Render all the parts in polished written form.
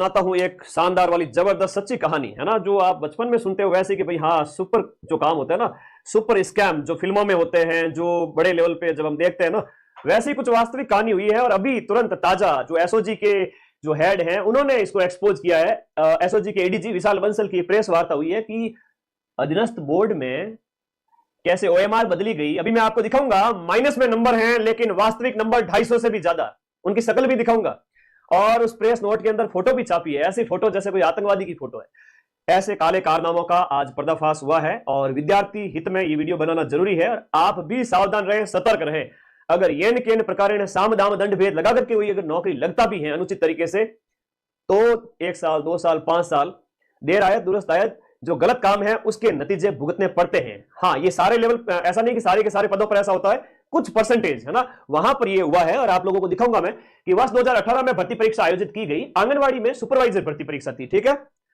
सुनाता हूँ एक शानदार वाली जबरदस्त सच्ची कहानी, है ना, जो आप बचपन में सुनते हो वैसे कि भाई हाँ सुपर जो काम होता है ना, सुपर स्कैम जो फिल्मों में होते हैं, जो बड़े लेवल पे जब हम देखते हैं ना, वैसे ही कुछ वास्तविक कहानी हुई है। और अभी तुरंत ताजा जो एसओजी के जो हेड हैं उन्होंने इसको एक्सपोज किया है। एसओजी के एडीजी विशाल बंसल की प्रेस वार्ता हुई है कि अधीनस्थ बोर्ड में कैसे ओएमआर बदली गई। अभी मैं आपको दिखाऊंगा, माइनस में नंबर हैं लेकिन वास्तविक नंबर 250 से भी ज्यादा, उनकी शक्ल भी दिखाऊंगा। और उस प्रेस नोट के अंदर फोटो भी छापी है, ऐसी फोटो जैसे कोई आतंकवादी की फोटो है। ऐसे काले कारनामों का आज पर्दाफाश हुआ है और विद्यार्थी हित में ये वीडियो बनाना जरूरी है। और आप भी सावधान रहें, सतर्क रहें। अगर येन केन प्रकार साम दाम दंड भेद लगा करके हुई अगर नौकरी लगता भी है अनुचित तरीके से, तो 1 साल 2 साल 5 साल देर आयत दुरुस्त आयत जो गलत काम है उसके नतीजे भुगतने पड़ते हैं। हाँ, ये सारे लेवल, ऐसा नहीं कि सारे के सारे पदों पर ऐसा होता है, कुछ परसेंटेज है ना वहां पर ये हुआ है। और आप लोगों को दिखाऊंगा मैं कि वर्ष 2018 में भर्ती परीक्षा आयोजित की गई, आंगनवाड़ी में सुपरवाइजर भर्ती परीक्षा थी। ठीक है,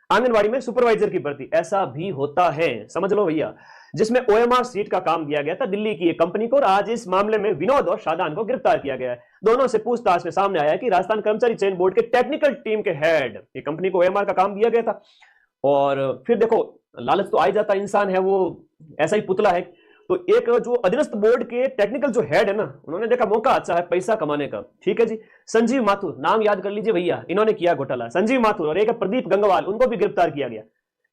आंगनवाड़ी में सुपरवाइजर की भर्ती, ऐसा भी होता है, समझ लो भैया, जिसमें ओएमआर सीट का काम दिया गया था दिल्ली की एक कंपनी को। और आज इस मामले में विनोद और शादान को गिरफ्तार किया गया है। दोनों से पूछताछ में सामने आया कि राजस्थान कर्मचारी चयन बोर्ड के टेक्निकल टीम के हेड, ये कंपनी को ओएमआर का काम दिया गया था। और फिर देखो, लालच तो आ ही जाता, इंसान है वो, ऐसा ही पुतला है। तो एक जो अधीनस्थ बोर्ड के टेक्निकल जो हेड है ना, उन्होंने देखा मौका अच्छा है पैसा कमाने का। ठीक है जी, संजीव माथुर, नाम याद कर लीजिए भैया, इन्होंने किया घोटाला। संजीव माथुर और एक प्रदीप गंगवाल, उनको भी गिरफ्तार किया गया।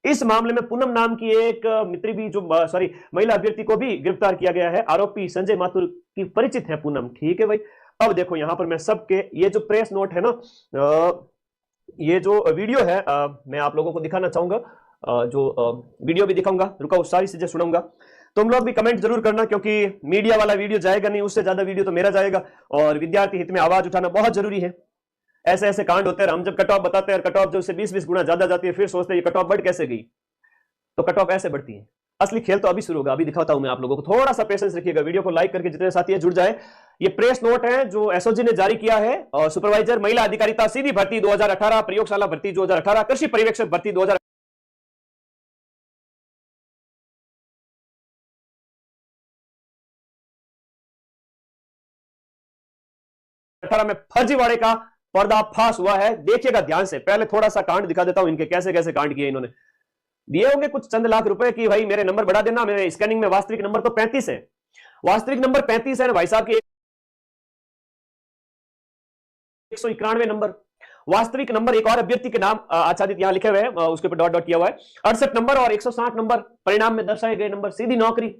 इस मामले में पूनम नाम की एक मित्री भी, जो सॉरी महिला अभ्यर्थी को भी गिरफ्तार किया गया है। आरोपी संजय माथुर की परिचित है पूनम। ठीक है भाई, अब देखो यहां पर मैं सबके ये जो प्रेस नोट है ना, ये जो वीडियो है मैं आप लोगों को दिखाना चाहूंगा। जो वीडियो भी दिखाऊंगा, रुका उस सारी चीजें सुनाऊंगा। तुम लोग भी कमेंट जरूर करना, क्योंकि मीडिया वाला वीडियो जाएगा नहीं, उससे ज्यादा वीडियो तो मेरा जाएगा। और विद्यार्थी हित में आवाज उठाना बहुत जरूरी है। ऐसे ऐसे कांड होते हैं, हम जब कट ऑफ बताते हैं, कट ऑफ जो से 20-20 गुना ज्यादा जाती है, फिर सोचते हैं ये कट ऑफ बढ़ कैसे गई। तो कट ऑफ ऐसे बढ़ती है। असली खेल तो अभी शुरू होगा, अभी दिखाता हूं मैं आप लोगों को, थोड़ा सा पेशेंस रखिएगा। वीडियो को लाइक करके जितने साथी है जुड़ जाए। ये प्रेस नोट है जो एसओजी ने जारी किया है। और सुपरवाइजर महिला अधिकारिता सीधी भर्ती 2018, प्रयोगशाला भर्ती 2018, कृषि पर्यवेक्षक भर्ती 2018 में फर्जीवाड़े का पर्दाफाश हुआ है। देखिएगा ध्यान से, पहले थोड़ा सा कांड दिखा देता हूं इनके, कैसे कैसे कांड किए इन्होंने। दिए होंगे कुछ चंद लाख रुपए कि भाई मेरे नंबर बढ़ा देना, मेरे स्कैनिंग में वास्तविक नंबर तो 35 है, वास्तविक नंबर 35 है ना भाई साहब की, 191 नंबर वास्तविक नंबर। एक और अभ्यर्थी के नाम आच्छादित यहां लिखे हुए हैं, उसके ऊपर डॉट डॉट किया हुआ है, 68 नंबर और 160 नंबर परिणाम में दर्शाए गए नंबर, सीधी नौकरी।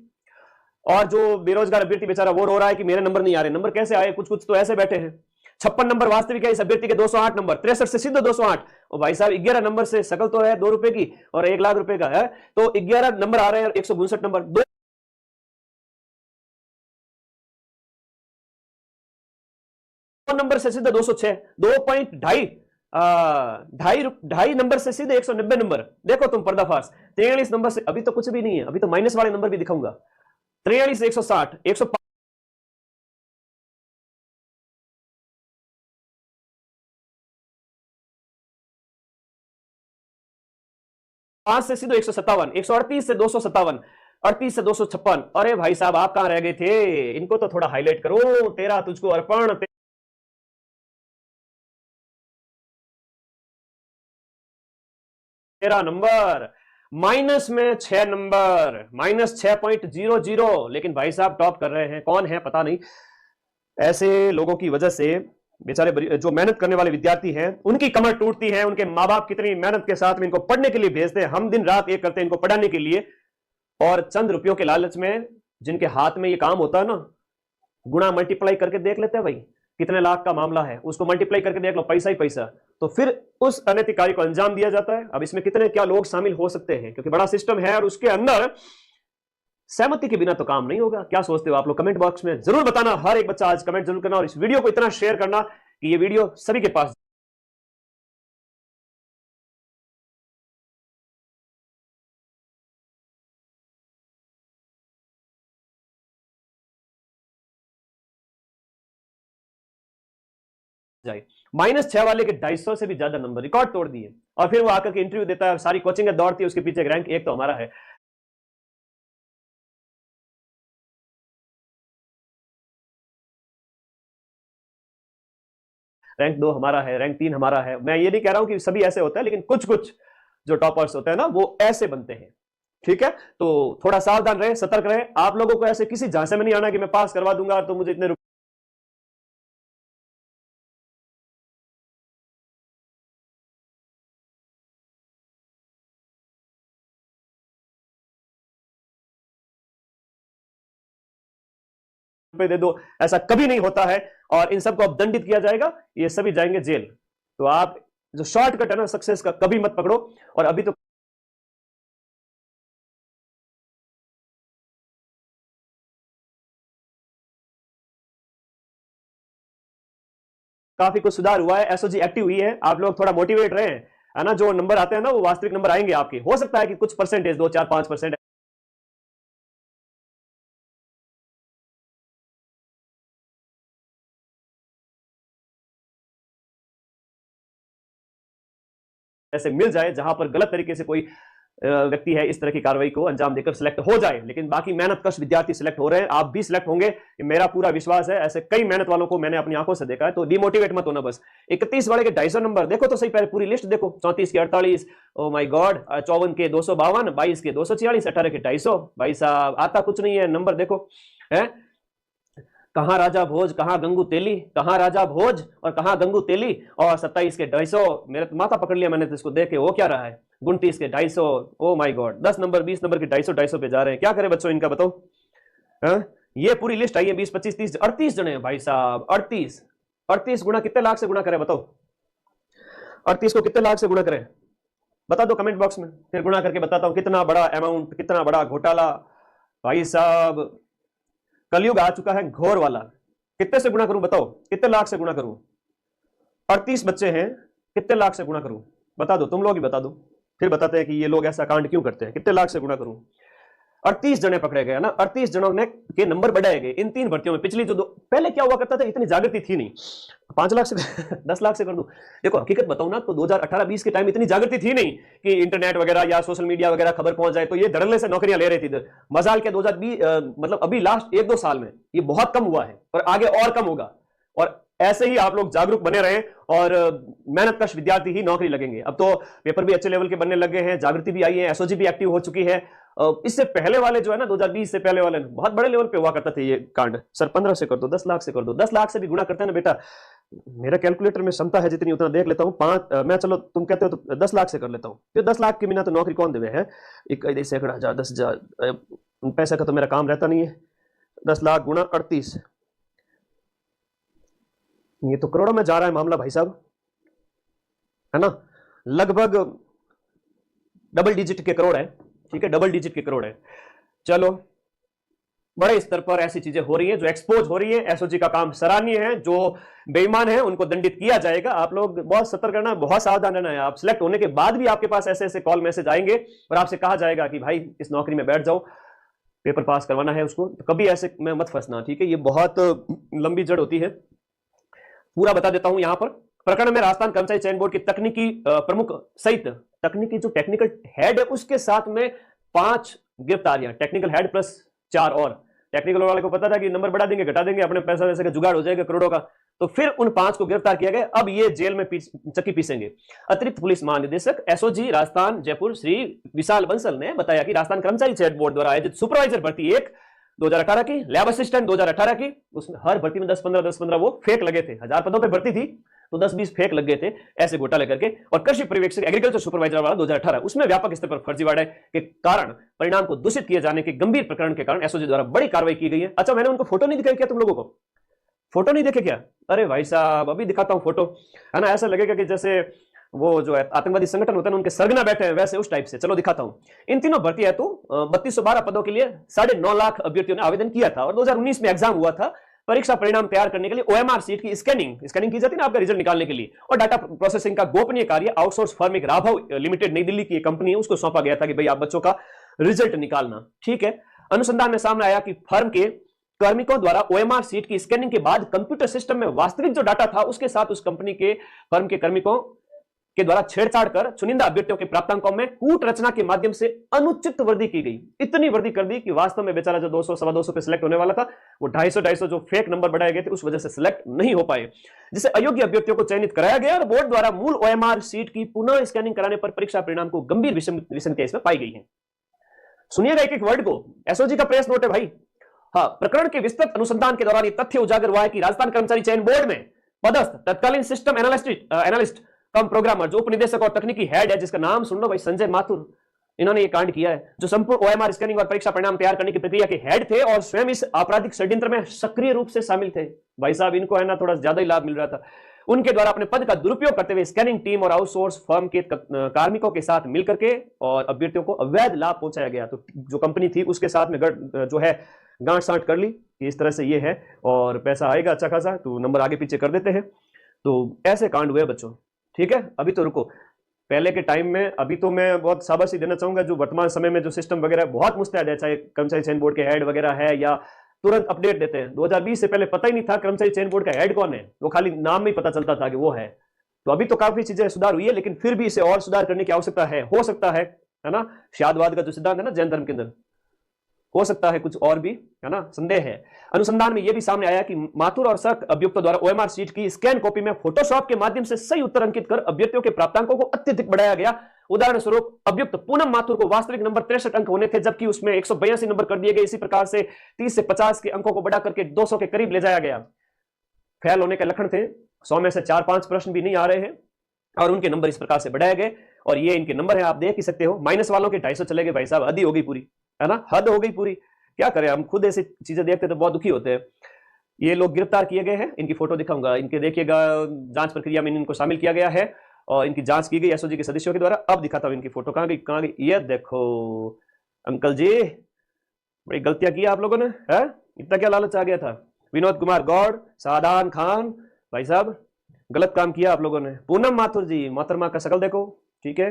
और जो बेरोजगार अभ्यर्थी बेचारा वो रो रहा है कि मेरे नंबर नहीं आ रहे, नंबर कैसे आए, कुछ कुछ तो ऐसे बैठे हैं। 56 नंबर वास्तविक है इस अभ्यर्थी के, 208 नंबर, 63 से सीधे 208। और भाई साहब 11 नंबर से शकल तो है 2 रुपए की और 1 लाख रुपए का है, तो 11 नंबर आ रहे हैं, 162 नंबर, 2 नंबर से सीधे 206, 2.2 ढाई नंबर से सीधे 190 नंबर। देखो तुम पर्दाफाश। 43 नंबर से, अभी तो कुछ भी नहीं है, अभी तो माइनस वाले नंबर भी दिखाऊंगा। 43 से 160, 105 से सीधे 157, 138 से 257, 38 से 256। अरे भाई साहब आप कहां रह गए थे, इनको तो थोड़ा हाईलाइट करो। तेरा तुझको अर्पण, तेरा नंबर माइनस में 6 नंबर, -6.00। लेकिन भाई साहब टॉप कर रहे हैं, कौन है पता नहीं। ऐसे लोगों की वजह से बेचारे जो मेहनत करने वाले विद्यार्थी हैं उनकी कमर टूटती है। उनके माँ बाप कितनी मेहनत के साथ में इनको पढ़ने के लिए भेजते हैं, हम दिन रात एक करते हैं इनको पढ़ाने के लिए। और चंद रुपयों के लालच में जिनके हाथ में ये काम होता है ना, गुणा मल्टीप्लाई करके देख लेते हैं भाई, कितने लाख का मामला है उसको मल्टीप्लाई करके देख लो, पैसा ही पैसा। तो फिर उस अनैतिक कार्य को अंजाम दिया जाता है। अब इसमें कितने क्या लोग शामिल हो सकते हैं, क्योंकि बड़ा सिस्टम है और उसके अंदर सहमति के बिना तो काम नहीं होगा। क्या सोचते हो आप लोग, कमेंट बॉक्स में जरूर बताना। हर एक बच्चा आज कमेंट जरूर करना और इस वीडियो को इतना शेयर करना कि ये वीडियो सभी के पास जाए। -6 वाले के 250 से भी ज्यादा नंबर, रिकॉर्ड तोड़ दिए। और फिर वो आकर के इंटरव्यू देता है, सारी कोचिंग दौड़ती है उसके पीछे, रैंक 1 तो हमारा है। रैंक 2 हमारा है, रैंक 3 हमारा है। मैं ये नहीं कह रहा हूं कि सभी ऐसे होते हैं, लेकिन कुछ कुछ जो टॉपर्स होते हैं ना वो ऐसे बनते हैं। ठीक है, तो थोड़ा सावधान रहे, सतर्क रहे। आप लोगों को ऐसे किसी झांसे में नहीं आना कि मैं पास करवा दूंगा तो मुझे इतने रुपए दे दो, ऐसा कभी नहीं होता है। और इन सबको अब दंडित किया जाएगा, ये सभी जाएंगे जेल। तो आप जो शॉर्टकट है ना सक्सेस का, कभी मत पकड़ो। और अभी तो काफी कुछ सुधार हुआ है, एसओजी एक्टिव हुई है, आप लोग थोड़ा मोटिवेट रहे है ना। जो नंबर आते हैं ना वो वास्तविक नंबर आएंगे आपके। हो सकता है कि कुछ परसेंटेज 2 4 5% ऐसे मिल जाए जहां पर गलत तरीके से कोई व्यक्ति है इस तरह की कार्रवाई को अंजाम देकर सिलेक्ट हो जाए। लेकिन बाकी मेहनत कश विद्यार्थी सिलेक्ट हो रहे हैं, आप भी सिलेक्ट होंगे, मेरा पूरा विश्वास है। ऐसे कई मेहनत वालों को मैंने अपनी आंखों से देखा है, तो डिमोटिवेट मत होना बस। 31 वाले के 250 नंबर देखो तो सही, पहले पूरी लिस्ट देखो। 34 के 48, ओ माय गॉड, 54 के 252, 22 के 246, 18 के 250। भाई साहब आता कुछ नहीं है, नंबर देखो है। कहां राजा भोज, कहां गंगू तेली, कहां राजा भोज और कहां गंगू तेली। और 27 के 250, मेरे तो माथा पकड़ लिया मैंने तो इसको देख के। वो क्या रहा है 29 के 250, oh my God. 10 number 20 number के 250 250 पे जा रहे हैं। क्या करें बच्चों इनका, बताओ। हाँ? ये पूरी लिस्ट आई है, 20 25 30 38 जने हैं भाई साहब। 38 गुणा कितने लाख से गुणा करें बताओ। 38 को कितने लाख से गुणा करें बता दो कमेंट बॉक्स में, फिर गुणा करके बताता हूं कितना बड़ा अमाउंट, कितना बड़ा घोटाला। भाई साहब कलयुग आ चुका है घोर वाला। कितने से गुणा करूं बताओ, कितने लाख से गुणा करूं। 38 बच्चे हैं, कितने लाख से गुणा करूं बता दो, तुम लोग ही बता दो, फिर बताते हैं कि ये लोग ऐसा कांड क्यों करते हैं। कितने लाख से गुणा करूं। 38 जने पकड़े गए ना, 38 जनों ने के नंबर बढ़ाए गए इन 3 भर्तियों में। पिछली जो पहले क्या हुआ करता था, इतनी जागृति थी नहीं। 5 लाख से 10 लाख से कर दूं। देखो हकीकत बताऊं ना तो 2018-20 के टाइम इतनी जागृति थी नहीं कि इंटरनेट वगैरह या सोशल मीडिया वगैरह खबर पहुंच जाए, तो ये धड़ल्ले से नौकरियां ले रही थी इधर। मजाल के 2020 मतलब अभी लास्ट 1-2 साल में ये बहुत कम हुआ है, और आगे और कम होगा। और ऐसे ही आप लोग जागरूक बने रहें और मेहनत कश विद्यार्थी ही नौकरी लगेंगे। अब तो पेपर भी अच्छे लेवल के बनने लगे हैं, जागृति भी आई है, एसओजी भी एक्टिव हो चुकी है। इससे पहले वाले जो है ना 2020 से पहले वाले बहुत बड़े लेवल पे हुआ करता था ये कांड। सर 15 से कर दो, 10 लाख से कर दो। 10 लाख से भी गुणा करते हैं ना बेटा, मेरा कैलकुलेटर में क्षमता है जितनी उतना देख लेता हूँ। 5 मैं, चलो तुम कहते हो तो 10 लाख से कर लेता हूँ। फिर 10 लाख के बिना तो नौकरी कौन देवे है। 1 सैकड़ा 10,000 10,000 पैसा का तो मेरा काम रहता नहीं है। 10 लाख गुणा 38, ये तो करोड़ों में जा रहा है मामला भाई साहब, है ना। लगभग डबल डिजिट के करोड़ है। ठीक है, डबल डिजिट के करोड़ है। चलो बड़े स्तर पर ऐसी चीजें हो रही हैं जो एक्सपोज हो रही है। एसओजी का काम सराहनीय है, जो बेईमान है उनको दंडित किया जाएगा। आप लोग बहुत सतर्क रहना, बहुत सावधान रहना है। आप सिलेक्ट होने के बाद भी आपके पास ऐसे ऐसे कॉल मैसेज आएंगे और आपसे कहा जाएगा कि भाई इस नौकरी में बैठ जाओ, पेपर पास करवाना है उसको। तो कभी ऐसे में मत फंसना, ठीक है। ये बहुत लंबी जड़ होती है। पूरा बता देता हूं यहां पर। प्रकरण में राजस्थान कर्मचारी चयन बोर्ड की तकनीकी प्रमुख सहित तकनीकी जो टेक्निकल हेड है उसके साथ में 5 गिरफ्तारियां, टेक्निकल हेड प्लस 4 और। टेक्निकल वाले को पता था कि नंबर बढ़ा देंगे घटा देंगे, अपने पैसा वैसे का जुगाड़ हो जाएगा करोड़ों का, तो फिर उन 5 को गिरफ्तार किया गया। अब ये जेल में चक्की पीसेंगे। अतिरिक्त पुलिस महानिदेशक एसओजी राजस्थान जयपुर श्री विशाल बंसल ने बताया कि राजस्थान कर्मचारी चयन बोर्ड द्वारा आयोजित सुपरवाइजर भर्ती 1 2018 की, लैब असिस्टेंट 2018 की, उसमें हर भर्ती में 10-15 वो फेक लगे थे। 1000 पदों पे भर्ती थी तो 10-20 फेक लग गए थे ऐसे घोटाले करके। और कृषि पर्यवेक्षक एग्रीकल्चर सुपरवाइजर वाला 2018, उसमें व्यापक स्तर पर फर्जीवाड़े के कारण परिणाम को दूषित किए जाने के गंभीर प्रकरण के कारण एसओजी द्वारा बड़ी कार्रवाई की गई है। अच्छा, मैंने उनको फोटो नहीं दिखाई क्या तुम लोगों को? फोटो नहीं देखे क्या? अरे भाई साहब अभी दिखाता हूं फोटो, है ना। ऐसा लगेगा कि जैसे वो जो आतंकवादी संगठन होता है उनके सरगना बैठे हैं वैसे, उस टाइप से। चलो दिखाता हूं। इन तीनों भर्ती हेतु 3212 पदों के लिए 9.5 लाख अभ्यर्थियों ने आवेदन किया था और 2019 में एग्जाम हुआ था। परीक्षा परिणाम तैयार करने के लिए ओएमआर सीट की स्कैनिंग की जाती है ना आपका रिजल्ट निकालने के लिए, और डाटा प्रोसेसिंग का गोपनीय कार्य आउटसोर्स फर्म एक राघव लिमिटेड नई दिल्ली की कंपनी है उसको सौंपा गया था कि भाई आप बच्चों का रिजल्ट निकालना। ठीक है। अनुसंधान में सामने आया कि फर्म के कार्मिकों द्वारा ओएमआर सीट की स्कैनिंग के बाद कंप्यूटर सिस्टम में वास्तविक जो डाटा था उसके साथ उस कंपनी के फर्म के कार्मिकों के द्वारा छेड़छाड़ कर चुनिंदा अभ्यर्थियों के प्राप्तांकों में कूट रचना के माध्यम से अनुचित वृद्धि की गई। इतनी वृद्धि कर दी कि वास्तव में बेचारा जो 200 सवा 200 पे सिलेक्ट होने वाला था, वो 250 जो फेक नंबर बढ़ाए गए थे उस वजह से सिलेक्ट नहीं हो पाए, जिससे अयोग्य अभ्यर्थियों को चयनित कराया गया और बोर्ड द्वारा मूल ओएमआर सीट की पुनः स्कैनिंग कराने पर परीक्षा परिणाम को गंभीर विसंगतियां इसमें पाई गई है। सुनिएगा एक एक वर्ड को, एसओजी का प्रेस नोट है भाई। हाँ, प्रकरण के विस्तृत अनुसंधान के दौरान ये तथ्य उजागर हुआ है कि राजस्थान कर्मचारी चयन बोर्ड में पदस्थ तत्कालीन सिस्टम एनालिस्ट कम प्रोग्रामर जो उपनिदेशक और तकनीकी हेड है, जिसका नाम सुन लो भाई, संजय माथुर, इन्होंने ये कांड किया है, जो संपूर्ण ओएमआर स्कैनिंग और परीक्षा परिणाम तैयार करने की प्रक्रिया के हेड थे और स्वयं इस आपराधिक षड्यंत्र में सक्रिय रूप से शामिल थे। भाई साहब, इनको है ना थोड़ा ज्यादा ही लाभ मिल रहा था। उनके द्वारा अपने पद का दुरुपयोग करते हुए स्कैनिंग टीम और आउटसोर्स फर्म के कार्मिकों के साथ मिलकर के और अभ्यर्थियों को अवैध लाभ पहुंचाया गया। तो जो कंपनी थी उसके साथ में जो है गांठ साठ कर ली कि इस तरह से ये है और पैसा आएगा अच्छा खासा, तो नंबर आगे पीछे कर देते हैं। तो ऐसे कांड हुए बच्चों, ठीक है। अभी तो रुको, पहले के टाइम में, अभी तो मैं बहुत शाबाशी देना चाहूंगा जो वर्तमान समय में जो सिस्टम वगैरह बहुत मुस्तैद है, चाहे कर्मचारी चयन बोर्ड के हेड वगैरह है या तुरंत अपडेट देते हैं। 2020 से पहले पता ही नहीं था कर्मचारी चयन बोर्ड का हेड कौन है, वो खाली नाम में ही पता चलता था कि वो है। तो अभी तो काफी चीजें सुधार हुई है, लेकिन फिर भी इसे और सुधार करने की आवश्यकता है। हो सकता है ना, शादवाद का जो सिद्धांत है ना जैन धर्म के अंदर, हो सकता है कुछ और भी, है ना, संदेह है। अनुसंधान में यह भी सामने आया कि माथुर और शक अभियुक्तों द्वारा ओएमआर सीट की स्कैन कॉपी में फोटोशॉप के माध्यम से सही उत्तर अंकित कर अभ्यर्थियों के प्राप्तांकों को अत्यधिक बढ़ाया गया। उदाहरण स्वरूप अभियुक्त पूनम माथुर को वास्तविक नंबर 63 अंक होने थे, जबकि उसमें 182 नंबर कर दिए गए। इसी प्रकार से 30 से 50 के अंकों को बढ़ा करके 200 के करीब ले जाया गया। फेल होने के लक्षण थे, 100 में से 4-5 प्रश्न भी नहीं आ रहे हैं और उनके नंबर इस प्रकार से बढ़ाए गए। और ये इनके नंबर है, आप देख ही सकते हो। माइनस वालों के 250 चले गए। भाई साहब, हद ही हो गई पूरी, है ना, हद हो गई पूरी। क्या करें, हम खुद ऐसी चीजें देखते तो बहुत दुखी होते हैं। ये लोग गिरफ्तार किए गए हैं, इनकी फोटो दिखाऊंगा, इनके देखिएगा जांच प्रक्रिया में इनको शामिल किया गया है और इनकी जांच की गई एसओजी के सदस्यों के द्वारा। अब दिखाता हूं इनकी फोटो, कहां गई कहां गई, ये देखो अंकल जी, बड़ी गलतियां की आप लोगों ने, है? इतना क्या लालच आ गया था? विनोद कुमार गौड़, सादान खान, भाई साहब गलत काम किया आप लोगों ने। पूनम माथुर जी, मोहतरमा का शकल देखो, ठीक है,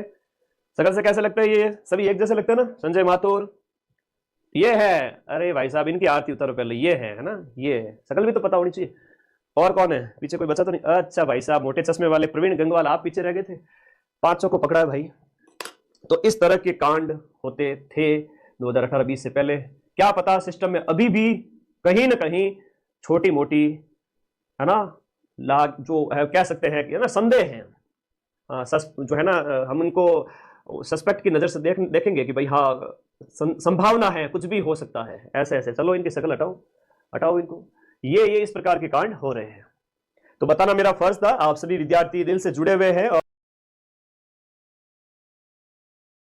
शकल से कैसे लगता है, ये सभी एक जैसे लगते हैं ना। संजय माथुर ये है, अरे भाई साहब इनकी आरती उतारो पहले, ये है ना, ये है, शकल भी तो पता होनी चाहिए। और कौन है पीछे, कोई बचा तो नहीं? अच्छा भाई साहब, मोटे चश्मे वाले प्रवीण गंगवाल, आप पीछे रह गए थे। 500 को पकड़ा है भाई। तो इस तरह के कांड होते थे 2018-20 से पहले। क्या पता सिस्टम में अभी भी कहीं ना कहीं छोटी मोटी, है ना, लाग जो है कह सकते हैं कि, है ना, संदेह है, जो है ना, हम उनको सस्पेक्ट की नजर से देखेंगे कि भाई हाँ संभावना है, कुछ भी हो सकता है, ऐसे ऐसे। चलो इनकी शक्ल हटाओ, हटाओ इनको। ये इस प्रकार के कांड हो रहे हैं। तो बताना मेरा फर्ज था। आप सभी विद्यार्थी दिल से जुड़े हुए हैं और